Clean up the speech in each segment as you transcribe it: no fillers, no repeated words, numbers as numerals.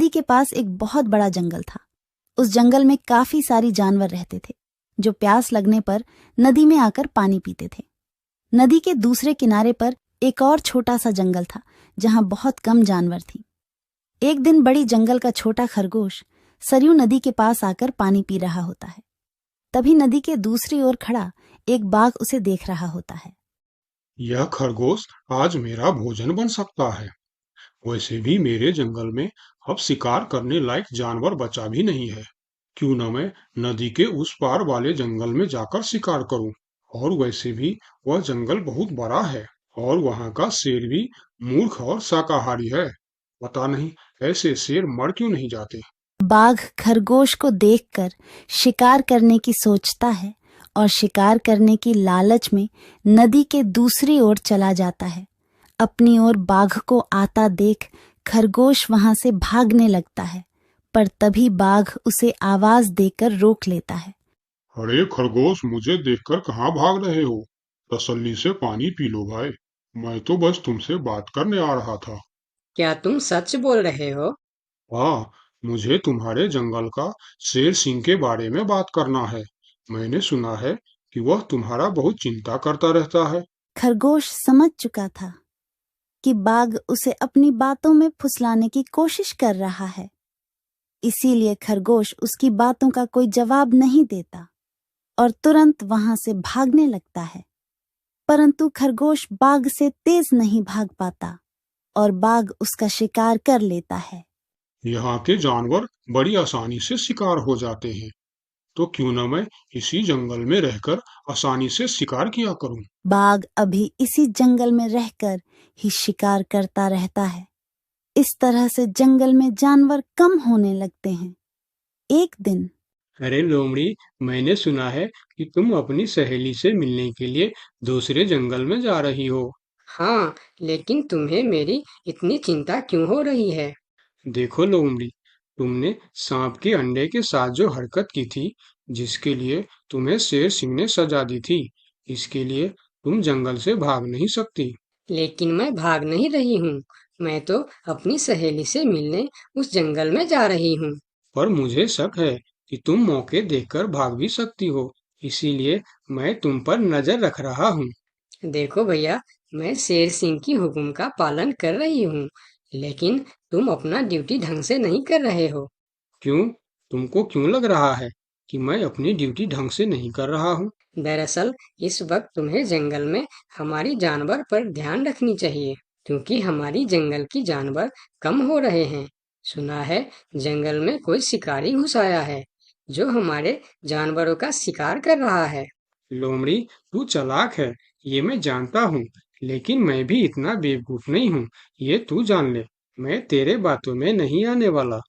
नदी के पास एक बहुत बड़ा जंगल था। उस जंगल में काफी सारी जानवर रहते थे जो प्यास लगने पर नदी में आकर पानी पीते थे। नदी के दूसरे किनारे पर एक और छोटा सा जंगल था जहां बहुत कम जानवर थी। एक दिन बड़ी जंगल का छोटा खरगोश सरयू नदी के पास आकर पानी पी रहा होता है। तभी नदी के दूसरी ओर खड़ा एक बाघ उसे देख रहा होता है। यह खरगोश आज मेरा भोजन बन सकता है। वैसे भी मेरे जंगल में अब शिकार करने लायक जानवर बचा भी नहीं है। क्यों न मैं नदी के उस पार वाले जंगल में जाकर शिकार करूं। और वैसे भी वह जंगल बहुत बड़ा है और वहां का शेर भी मूर्ख और शाकाहारी है। पता नहीं ऐसे शेर मर क्यों नहीं जाते। बाघ खरगोश को देखकर शिकार करने की सोचता है और शिकार करने की लालच में नदी के दूसरी ओर चला जाता है। अपनी ओर बाघ को आता देख खरगोश वहां से भागने लगता है, पर तभी बाघ उसे आवाज देकर रोक लेता है। अरे खरगोश, मुझे देखकर कहाँ भाग रहे हो? तसल्ली से पानी पी लो भाई। मैं तो बस तुमसे बात करने आ रहा था। क्या तुम सच बोल रहे हो? हाँ, मुझे तुम्हारे जंगल का शेर सिंह के बारे में बात करना है। मैंने सुना है कि वह तुम्हारा बहुत चिंता करता रहता है। खरगोश समझ चुका था कि बाघ उसे अपनी बातों में फुसलाने की कोशिश कर रहा है, इसीलिए खरगोश उसकी बातों का कोई जवाब नहीं देता और तुरंत वहां से भागने लगता है। परंतु खरगोश बाघ से तेज नहीं भाग पाता और बाघ उसका शिकार कर लेता है। यहाँ के जानवर बड़ी आसानी से शिकार हो जाते हैं, तो क्यों न मैं इसी जंगल में रहकर आसानी से शिकार किया करूं। बाघ अभी इसी जंगल में रहकर ही शिकार करता रहता है। इस तरह से जंगल में जानवर कम होने लगते हैं। एक दिन अरे लोमड़ी, मैंने सुना है कि तुम अपनी सहेली से मिलने के लिए दूसरे जंगल में जा रही हो। हाँ, लेकिन तुम्हें मेरी इतनी चिंता क्यों हो रही है? देखो लोमड़ी, तुमने सांप के अंडे के साथ जो हरकत की थी, जिसके लिए तुम्हें शेर सिंह ने सजा दी थी, इसके लिए तुम जंगल से भाग नहीं सकती। लेकिन मैं भाग नहीं रही हूँ। मैं तो अपनी सहेली से मिलने उस जंगल में जा रही हूँ। पर मुझे शक है कि तुम मौके देखकर भाग भी सकती हो, इसीलिए मैं तुम पर नजर रख रहा हूँ। देखो भैया, मैं शेर सिंह की हुक्म का पालन कर रही हूँ, लेकिन तुम अपना ड्यूटी ढंग से नहीं कर रहे हो। क्यों? तुमको क्यों लग रहा है कि मैं अपनी ड्यूटी ढंग से नहीं कर रहा हूँ? दरअसल इस वक्त तुम्हें जंगल में हमारी जानवर पर ध्यान रखनी चाहिए, क्योंकि हमारी जंगल की जानवर कम हो रहे हैं। सुना है जंगल में कोई शिकारी घुस आया है जो हमारे जानवरों का शिकार कर रहा है। लोमड़ी, तू चालाक है, ये मैं जानता हूँ, लेकिन मैं भी इतना बेवकूफ नहीं हूँ, ये तू जान ले। मैं तेरे बातों में नहीं आने वाला।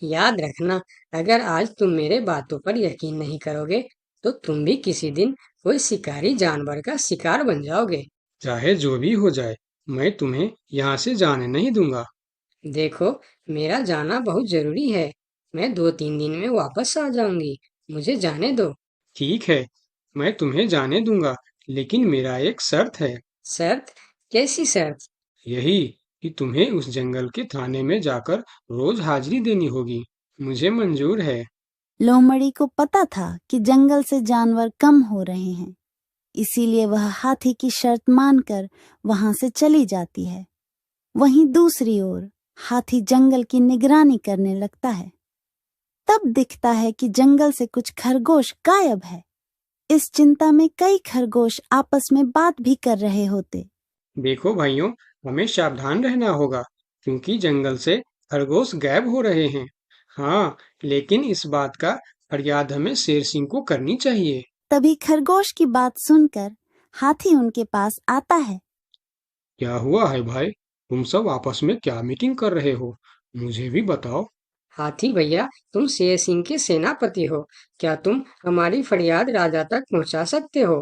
याद रखना, अगर आज तुम मेरे बातों पर यकीन नहीं करोगे, तो तुम भी किसी दिन कोई शिकारी जानवर का शिकार बन जाओगे। चाहे जो भी हो जाए, मैं तुम्हें यहाँ से जाने नहीं दूंगा। देखो, मेरा जाना बहुत जरूरी है। मैं 2-3 दिन में वापस आ जाऊंगी। मुझे जाने दो। ठीक है, मैं तुम्हें जाने दूंगा, लेकिन मेरा एक शर्त है। शर्त? कैसी शर्त? यही कि तुम्हें उस जंगल के थाने में जाकर रोज हाजिरी देनी होगी। मुझे मंजूर है। लोमड़ी को पता था कि जंगल से जानवर कम हो रहे हैं, इसीलिए वह हाथी की शर्त मानकर वहां से चली जाती है। वहीं दूसरी ओर हाथी जंगल की निगरानी करने लगता है। तब दिखता है कि जंगल से कुछ खरगोश गायब है। इस चिंता में कई खरगोश आपस में बात भी कर रहे होते। देखो भाइयों, हमें सावधान रहना होगा, क्योंकि जंगल से खरगोश गायब हो रहे हैं। हाँ, लेकिन इस बात का फरियाद हमें शेर सिंह को करनी चाहिए। तभी खरगोश की बात सुनकर हाथी उनके पास आता है। क्या हुआ है भाई? तुम सब आपस में क्या मीटिंग कर रहे हो? मुझे भी बताओ। हाथी भैया, तुम शेर सिंह के सेनापति हो। क्या तुम हमारी फरियाद राजा तक पहुंचा सकते हो?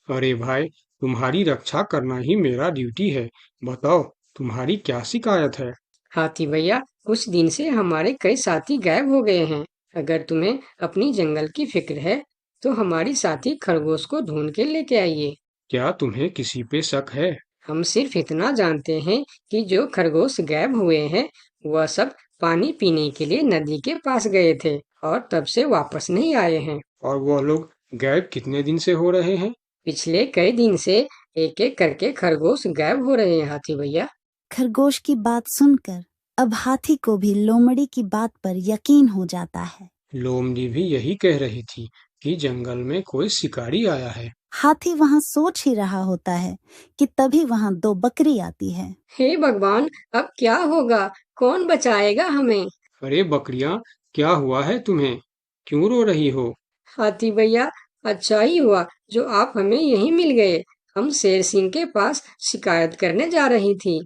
अरे भाई, तुम्हारी रक्षा करना ही मेरा ड्यूटी है। बताओ, तुम्हारी क्या शिकायत है? हाथी भैया, कुछ दिन से हमारे कई साथी गायब हो गए हैं। अगर तुम्हें अपनी जंगल की फिक्र है, तो हमारी साथी खरगोश को ढूंढ के लेके आइए। क्या तुम्हें किसी पे शक है? हम सिर्फ इतना जानते हैं कि जो खरगोश गायब हुए हैं, वह सब पानी पीने के लिए नदी के पास गए थे और तब से वापस नहीं आए हैं। और वह लोग गायब कितने दिन से हो रहे हैं? पिछले कई दिन से एक एक करके खरगोश गायब हो रहे हैं हाथी भैया। खरगोश की बात सुनकर अब हाथी को भी लोमड़ी की बात पर यकीन हो जाता है। लोमड़ी भी यही कह रही थी कि जंगल में कोई शिकारी आया है। हाथी वहाँ सोच ही रहा होता है कि तभी वहाँ दो बकरी आती है। हे भगवान, अब क्या होगा? कौन बचाएगा हमें? अरे बकरियां, क्या हुआ है तुम्हें? क्यों रो रही हो? हाथी भैया, अच्छा ही हुआ जो आप हमें यहीं मिल गए। हम शेर सिंह के पास शिकायत करने जा रही थी।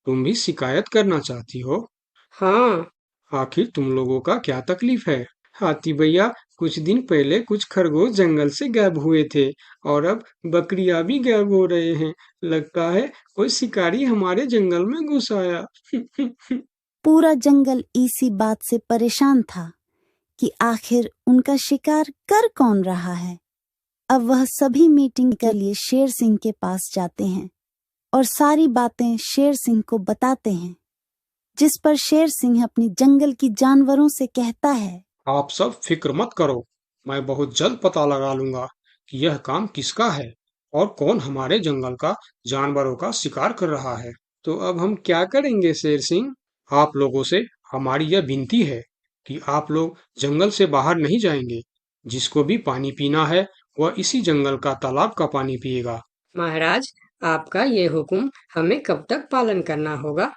तुम भी शिकायत करना चाहती हो? हाँ, आखिर तुम लोगों का क्या तकलीफ है? हाथी भैया, कुछ दिन पहले कुछ खरगोश जंगल से गायब हुए थे और अब बकरियां भी गायब हो रहे हैं। लगता है कोई शिकारी हमारे जंगल में घुस आया। पूरा जंगल इसी बात से परेशान था कि आखिर उनका शिकार कर कौन रहा है। अब वह सभी मीटिंग के लिए शेर सिंह के पास जाते हैं और सारी बातें शेर सिंह को बताते हैं, जिस पर शेर सिंह अपनी जंगल की जानवरों से कहता है, आप सब फिक्र मत करो, मैं बहुत जल्द पता लगा लूंगा कि यह काम किसका है और कौन हमारे जंगल का जानवरों का शिकार कर रहा है। तो अब हम क्या करेंगे शेर सिंह? आप लोगों से हमारी यह विनती है कि आप लोग जंगल से बाहर नहीं जाएंगे। जिसको भी पानी पीना है वह इसी जंगल का तालाब का पानी पिएगा। महाराज, आपका ये हुक्म हमें कब तक पालन करना होगा?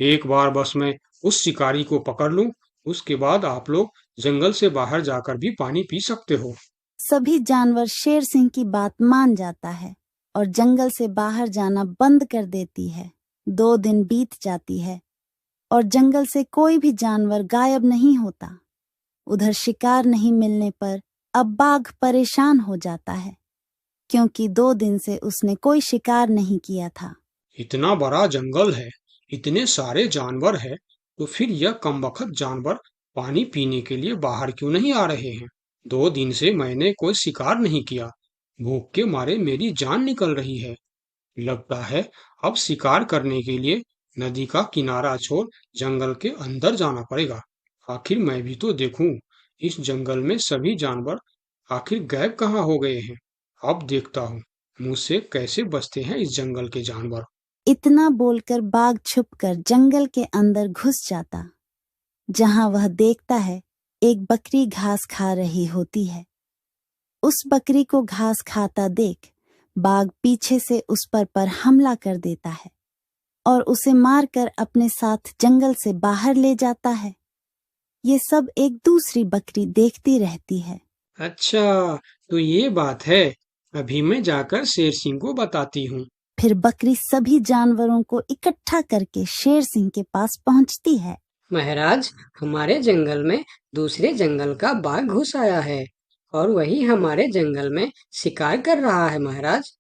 एक बार बस मैं उस शिकारी को पकड़ लूं, उसके बाद आप लोग जंगल से बाहर जाकर भी पानी पी सकते हो। सभी जानवर शेर सिंह की बात मान जाता है और जंगल से बाहर जाना बंद कर देती है। 2 दिन बीत जाती है और जंगल से कोई भी जानवर गायब नहीं होता। उधर शिकार नहीं मिलने पर अब बाघ परेशान हो जाता है, क्योंकि 2 दिन से उसने कोई शिकार नहीं किया था। इतना बड़ा जंगल है, इतने सारे जानवर है, तो फिर यह कमबख्त जानवर पानी पीने के लिए बाहर क्यों नहीं आ रहे हैं? 2 दिन से मैंने कोई शिकार नहीं किया, भूख के मारे मेरी जान निकल रही है। लगता है अब शिकार करने के लिए नदी का किनारा छोड़ जंगल के अंदर जाना पड़ेगा। आखिर मैं भी तो देखूं, इस जंगल में सभी जानवर आखिर गायब कहाँ हो गए हैं। अब देखता हूँ मुझसे कैसे बचते हैं इस जंगल के जानवर। इतना बोलकर बाघ छुपकर जंगल के अंदर घुस जाता, जहां वह देखता है एक बकरी घास खा रही होती है। उस बकरी को घास खाता देख बाघ पीछे से उस पर हमला कर देता है और उसे मारकर अपने साथ जंगल से बाहर ले जाता है। ये सब एक दूसरी बकरी देखती रहती है। अच्छा, तो ये बात है। अभी मैं जाकर शेर सिंह को बताती हूँ। फिर बकरी सभी जानवरों को इकट्ठा करके शेर सिंह के पास पहुंचती है। महाराज, हमारे जंगल में दूसरे जंगल का बाघ घुस आया है और वही हमारे जंगल में शिकार कर रहा है। महाराज,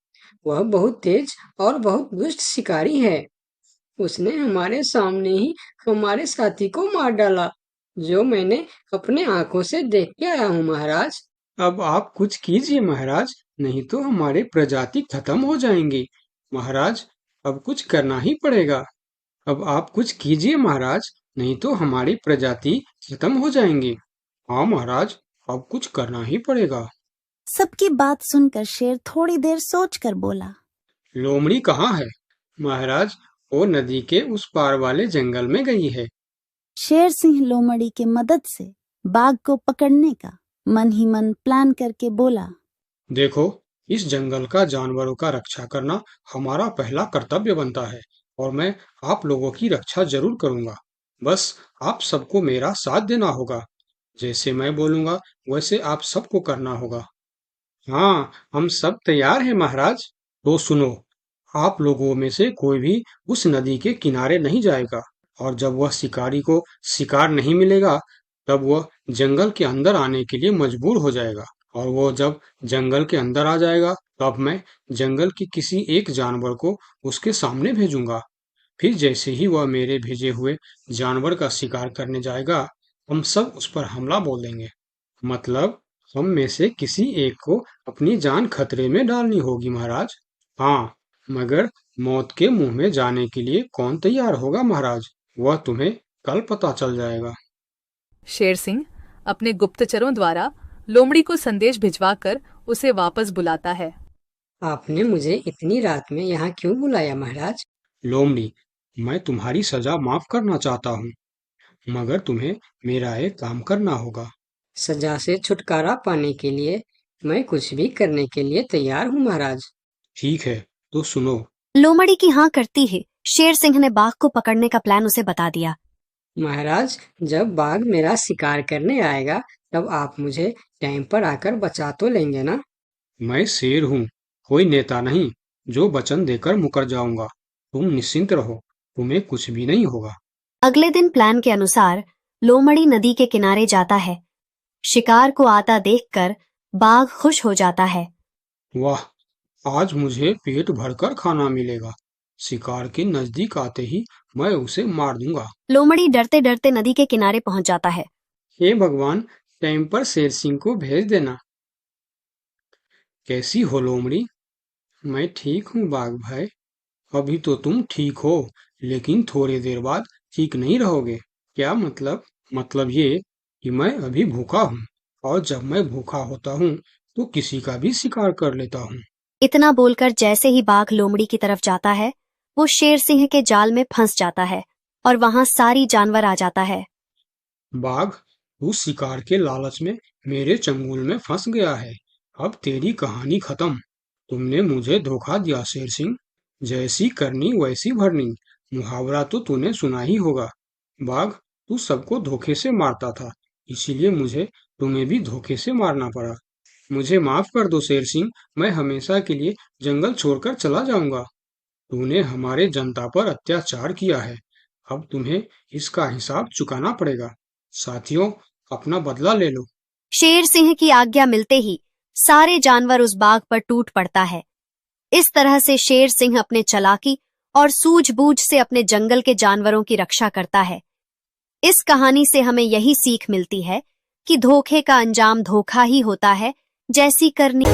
वह बहुत तेज और बहुत दुष्ट शिकारी है। उसने हमारे सामने ही हमारे साथी को मार डाला, जो मैंने अपने आंखों से देख के आया हूँ। महाराज, अब आप कुछ कीजिए महाराज, नहीं तो हमारे प्रजाति खत्म हो जाएंगी। महाराज, अब कुछ करना ही पड़ेगा। अब आप कुछ कीजिए महाराज, नहीं तो हमारी प्रजाति खत्म हो जाएंगी। हाँ महाराज, अब कुछ करना ही पड़ेगा। सबकी बात सुनकर शेर थोड़ी देर सोचकर बोला, लोमड़ी कहाँ है? महाराज, वो नदी के उस पार वाले जंगल में गई है। शेर सिंह लोमड़ी के मदद से बाघ को पकड़ने का मन ही मन प्लान करके बोला, देखो, इस जंगल का जानवरों का रक्षा करना हमारा पहला कर्तव्य बनता है और मैं आप लोगों की रक्षा जरूर करूंगा। बस आप सबको मेरा साथ देना होगा। जैसे मैं बोलूंगा वैसे आप सबको करना होगा। हाँ, हम सब तैयार हैं महाराज। तो सुनो, आप लोगों में से कोई भी उस नदी के किनारे नहीं जाएगा और जब वह शिकारी को शिकार नहीं मिलेगा तब वह जंगल के अंदर आने के लिए मजबूर हो जाएगा और वो जब जंगल के अंदर आ जाएगा तब मैं जंगल के किसी एक जानवर को उसके सामने भेजूंगा। फिर जैसे ही वह मेरे भेजे हुए जानवर का शिकार करने जाएगा हम सब उस पर हमला बोल देंगे। मतलब हम में से किसी एक को अपनी जान खतरे में डालनी होगी महाराज। हाँ, मगर मौत के मुंह में जाने के लिए कौन तैयार होगा महाराज? वह तुम्हें कल पता चल जाएगा। शेर सिंह अपने गुप्तचरों द्वारा लोमड़ी को संदेश भिजवाकर उसे वापस बुलाता है। आपने मुझे इतनी रात में यहाँ क्यों बुलाया महाराज? लोमड़ी, मैं तुम्हारी सजा माफ करना चाहता हूँ, मगर तुम्हें मेरा एक काम करना होगा। सजा से छुटकारा पाने के लिए मैं कुछ भी करने के लिए तैयार हूँ महाराज। ठीक है, तो सुनो। लोमड़ी की हाँ करती ही शेर सिंह ने बाघ को पकड़ने का प्लान उसे बता दिया। महाराज, जब बाघ मेरा शिकार करने आएगा तब आप मुझे टाइम पर आकर बचा तो लेंगे ना? मैं शेर हूँ, कोई नेता नहीं जो वचन देकर मुकर जाऊंगा। तुम निश्चिंत रहो, तुम्हें कुछ भी नहीं होगा। अगले दिन प्लान के अनुसार लोमड़ी नदी के किनारे जाता है। शिकार को आता देखकर बाघ खुश हो जाता है। वाह, आज मुझे पेट भरकर खाना मिलेगा। शिकार के नजदीक आते ही मैं उसे मार दूंगा। लोमड़ी डरते डरते नदी के किनारे पहुंच जाता है। हे भगवान, टाइम पर शेर सिंह को भेज देना। कैसी हो लोमड़ी? मैं ठीक हूँ बाघ भाई। अभी तो तुम ठीक हो, लेकिन थोड़ी देर बाद ठीक नहीं रहोगे। क्या मतलब? मतलब ये कि मैं अभी भूखा हूँ, और जब मैं भूखा होता हूँ तो किसी का भी शिकार कर लेता हूँ। इतना बोलकर जैसे ही बाघ लोमड़ी की तरफ जाता है, वो शेर सिंह के जाल में फंस जाता है और वहां सारी जानवर आ जाता है। बाघ, तू शिकार के लालच में मेरे चंगुल में फंस गया है। अब तेरी कहानी खत्म। तुमने मुझे धोखा दिया शेर सिंह। जैसी करनी वैसी भरनी, मुहावरा तो तूने सुना ही होगा। बाघ, तू सबको धोखे से मारता था, इसीलिए मुझे तुम्हें भी धोखे से मारना पड़ा। मुझे माफ कर दो शेर सिंह, मैं हमेशा के लिए जंगल छोड़कर चला जाऊंगा। तूने हमारे जनता पर अत्याचार किया है, अब तुम्हें इसका हिसाब चुकाना पड़ेगा। साथियों, अपना बदला ले लो। शेर सिंह की आज्ञा मिलते ही सारे जानवर उस बाघ पर टूट पड़ता है। इस तरह से शेर सिंह अपने चालाकी और सूझबूझ से अपने जंगल के जानवरों की रक्षा करता है। इस कहानी से हमें यही सीख मिलती है कि धोखे का अंजाम धोखा ही होता है, जैसी करनी